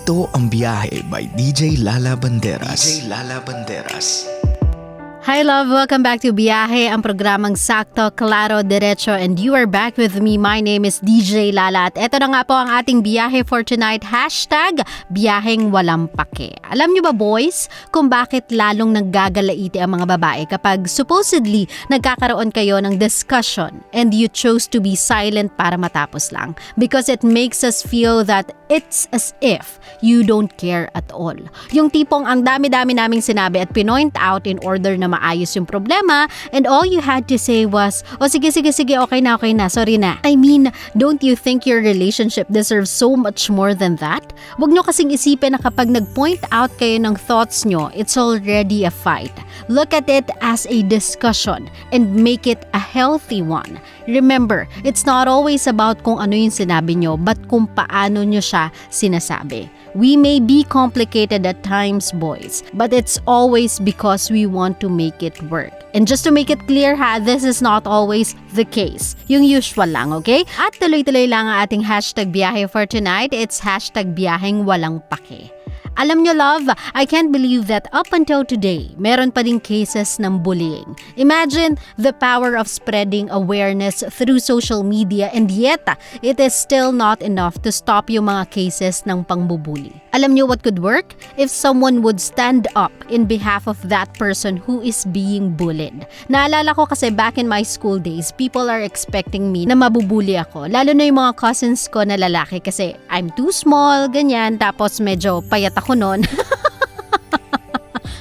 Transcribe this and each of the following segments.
Ito ang Biyahe by DJ Lala Banderas. DJ Lala Banderas. Hi love! Welcome back to Biyahe, ang programang sakto, klaro, diretso, and you are back with me. My name is DJ Lala at eto na nga po ang ating biyahe for tonight. Hashtag biyaheng walang pake. Alam nyo ba boys, kung bakit lalong naggagalaiti ang mga babae kapag supposedly nagkakaroon kayo ng discussion and you chose to be silent para matapos lang? Because it makes us feel that it's as if you don't care at all. Yung tipong ang dami-dami naming sinabi at pinoint out in order na maayos yung problema, and all you had to say was, sige, okay na, sorry na. I mean, don't you think your relationship deserves so much more than that? Huwag nyo kasing isipin na kapag nag-point out kayo ng thoughts nyo, it's already a fight. Look at it as a discussion and make it a healthy one. Remember, it's not always about kung ano yung sinabi nyo, but kung paano nyo siya sinasabi. We may be complicated at times, boys, but it's always because we want to make it work. And just to make it clear this is not always the case. Yung usual lang, okay? At tuloy-tuloy lang ang ating hashtag biyahe for tonight. It's hashtag biyaheng walang pake. Alam nyo love, I can't believe that up until today, meron pa ding cases ng bullying. Imagine the power of spreading awareness through social media, and yet, it is still not enough to stop yung mga cases ng pangbubuli. Alam nyo what could work? If someone would stand up in behalf of that person who is being bullied. Naalala ko kasi back in my school days, people are expecting me na mabubuli ako. Lalo na yung mga cousins ko na lalaki kasi I'm too small, ganyan, tapos medyo payat ako noon.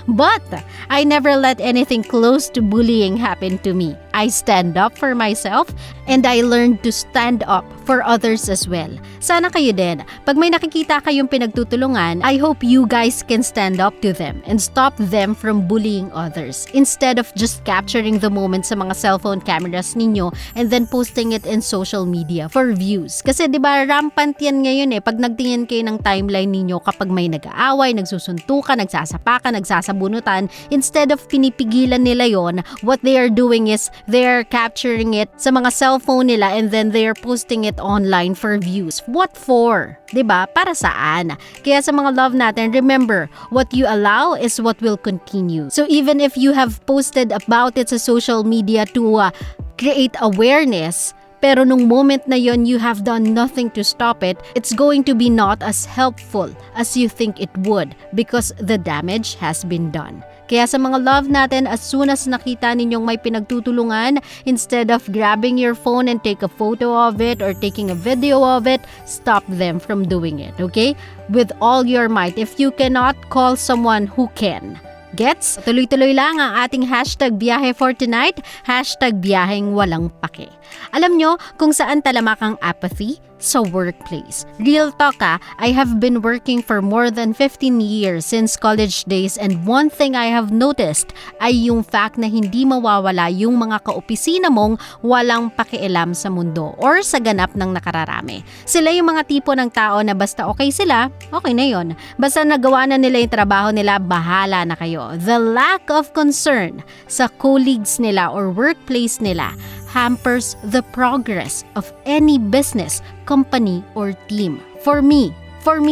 But I never let anything close to bullying happen to me. I stand up for myself and I learned to stand up for others as well. Sana kayo din, pag may nakikita kayong pinagtutulungan, I hope you guys can stand up to them and stop them from bullying others instead of just capturing the moment sa mga cellphone cameras ninyo and then posting it in social media for views. Kasi 'di ba rampant yan ngayon pag nagtingin kayo ng timeline ninyo kapag may nag-aaway, nagsusuntukan, nagsasapakan, nagsasabunutan, instead of pinipigilan nila yon, what they are doing is they're capturing it sa mga cellphone nila and then they're posting it online for views. What for? 'Di ba? Para saan? Kaya sa mga love natin, remember, what you allow is what will continue. So even if you have posted about it sa social media to create awareness, pero nung moment na yon you have done nothing to stop it, it's going to be not as helpful as you think it would because the damage has been done. Kaya sa mga love natin, as soon as nakita ninyong may pinagtutulungan, instead of grabbing your phone and take a photo of it or taking a video of it, stop them from doing it, okay? With all your might. If you cannot, call someone who can. Gets? Tuloy-tuloy lang ang ating hashtag biyahe for tonight, hashtag biyaheng walang pake. Alam nyo kung saan talamak ang apathy? Sa workplace. Real talk I have been working for more than 15 years since college days, and one thing I have noticed ay yung fact na hindi mawawala yung mga kaopisina mong walang pakialam sa mundo or sa ganap ng nakararami. Sila yung mga tipo ng tao na basta okay sila, okay na yon. Basta nagawa na nila yung trabaho nila, bahala na kayo. The lack of concern sa colleagues nila or workplace nila hampers the progress of any business, company, or team. For me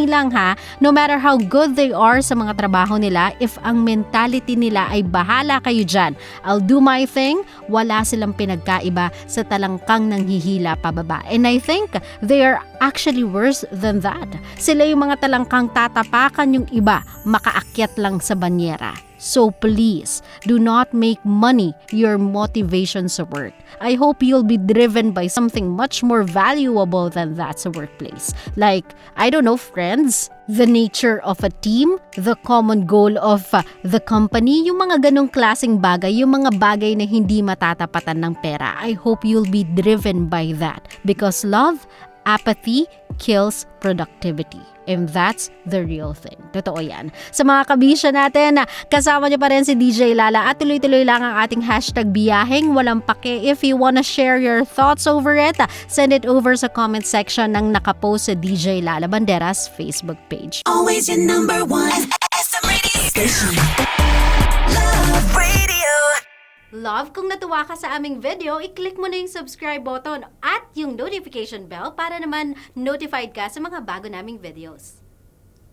lang no matter how good they are sa mga trabaho nila, if ang mentality nila ay bahala kayo dyan, I'll do my thing, wala silang pinagkaiba sa talangkang nanghihila pababa. And I think they are actually worse than that. Sila yung mga talangkang tatapakan yung iba, makaakyat lang sa banyera. So please, do not make money your motivation sa work. I hope you'll be driven by something much more valuable than that sa workplace. Like, I don't know, friends, the nature of a team, the common goal of the company, yung mga ganong klaseng bagay, yung mga bagay na hindi matatapatan ng pera. I hope you'll be driven by that. Because love, apathy kills productivity. And that's the real thing. Totoo yan. Sa mga kabisya natin, kasama niyo pa rin si DJ Lala at tuloy-tuloy lang ang ating hashtag biyaheng walang pake. If you wanna share your thoughts over it, send it over sa comment section ng nakapost sa DJ Lala Banderas Facebook page. Always your number one SM radio station. Love Radio. Love, kung natuwa ka sa aming video, i-click mo na yung subscribe button at yung notification bell para naman notified ka sa mga bago naming videos.